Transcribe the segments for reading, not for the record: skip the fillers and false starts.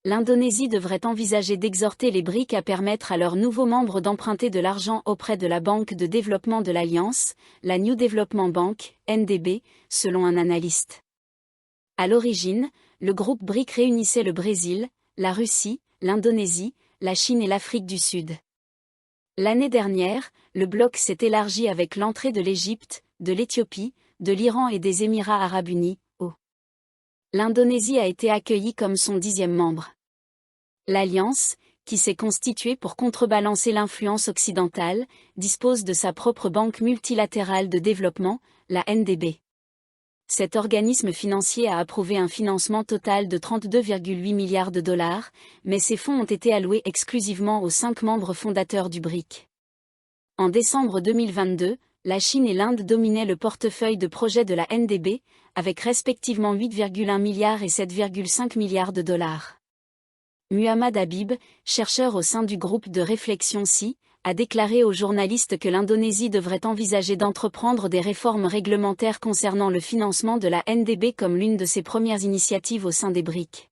l'Indonésie devrait envisager d'exhorter les BRIC à permettre à leurs nouveaux membres d'emprunter de l'argent auprès de la Banque de développement de l'Alliance, la New Development Bank, NDB, selon un analyste. À l'origine, le groupe BRIC réunissait le Brésil, la Russie, l'Indonésie, la Chine et l'Afrique du Sud. L'année dernière, le bloc s'est élargi avec l'entrée de l'Égypte, de l'Éthiopie, de l'Iran et des Émirats arabes unis, L'Indonésie a été accueillie comme son 10e membre. L'Alliance, qui s'est constituée pour contrebalancer l'influence occidentale, dispose de sa propre banque multilatérale de développement, la NDB. Cet organisme financier a approuvé un financement total de 32,8 milliards de dollars, mais ces fonds ont été alloués exclusivement aux 5 membres fondateurs du BRIC. En décembre 2022, la Chine et l'Inde dominaient le portefeuille de projets de la NDB, avec respectivement 8,1 milliards et 7,5 milliards de dollars. Muhammad Habib, chercheur au sein du groupe de réflexion SI, a déclaré aux journalistes que l'Indonésie devrait envisager d'entreprendre des réformes réglementaires concernant le financement de la NDB comme l'une de ses premières initiatives au sein des BRIC.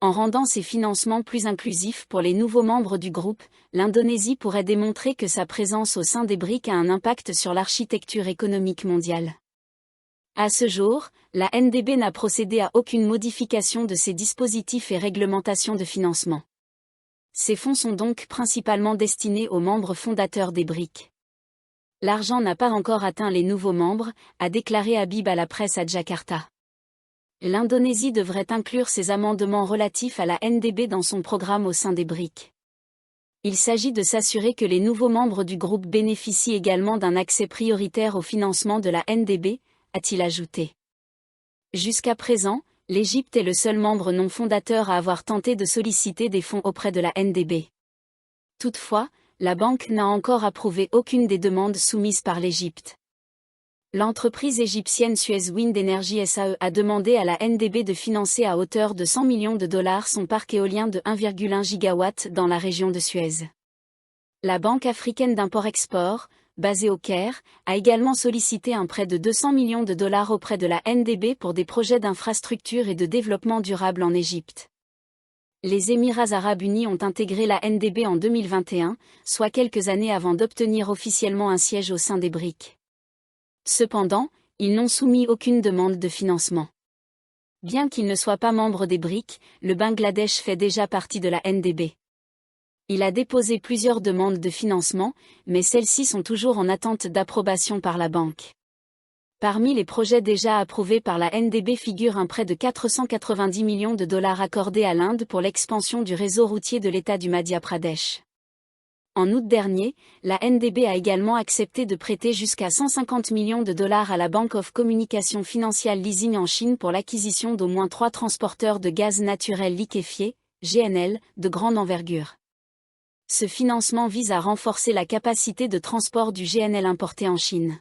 En rendant ces financements plus inclusifs pour les nouveaux membres du groupe, l'Indonésie pourrait démontrer que sa présence au sein des BRIC a un impact sur l'architecture économique mondiale. À ce jour, la NDB n'a procédé à aucune modification de ses dispositifs et réglementations de financement. Ces fonds sont donc principalement destinés aux membres fondateurs des BRIC. L'argent n'a pas encore atteint les nouveaux membres, a déclaré Habib à la presse à Jakarta. L'Indonésie devrait inclure ces amendements relatifs à la NDB dans son programme au sein des BRIC. Il s'agit de s'assurer que les nouveaux membres du groupe bénéficient également d'un accès prioritaire au financement de la NDB, a-t-il ajouté. Jusqu'à présent, l'Égypte est le seul membre non fondateur à avoir tenté de solliciter des fonds auprès de la NDB. Toutefois, la banque n'a encore approuvé aucune des demandes soumises par l'Égypte. L'entreprise égyptienne Suez Wind Energy SAE a demandé à la NDB de financer à hauteur de 100 millions de dollars son parc éolien de 1,1 gigawatt dans la région de Suez. La Banque africaine d'import-export, basée au Caire, a également sollicité un prêt de 200 millions de dollars auprès de la NDB pour des projets d'infrastructure et de développement durable en Égypte. Les Émirats arabes unis ont intégré la NDB en 2021, soit quelques années avant d'obtenir officiellement un siège au sein des BRIC. Cependant, ils n'ont soumis aucune demande de financement. Bien qu'il ne soit pas membre des BRIC, le Bangladesh fait déjà partie de la NDB. Il a déposé plusieurs demandes de financement, mais celles-ci sont toujours en attente d'approbation par la banque. Parmi les projets déjà approuvés par la NDB figure un prêt de 490 millions de dollars accordé à l'Inde pour l'expansion du réseau routier de l'État du Madhya Pradesh. En août dernier, la NDB a également accepté de prêter jusqu'à 150 millions de dollars à la Bank of Communication Financial Leasing en Chine pour l'acquisition d'au moins 3 transporteurs de gaz naturel liquéfié, GNL, de grande envergure. Ce financement vise à renforcer la capacité de transport du GNL importé en Chine.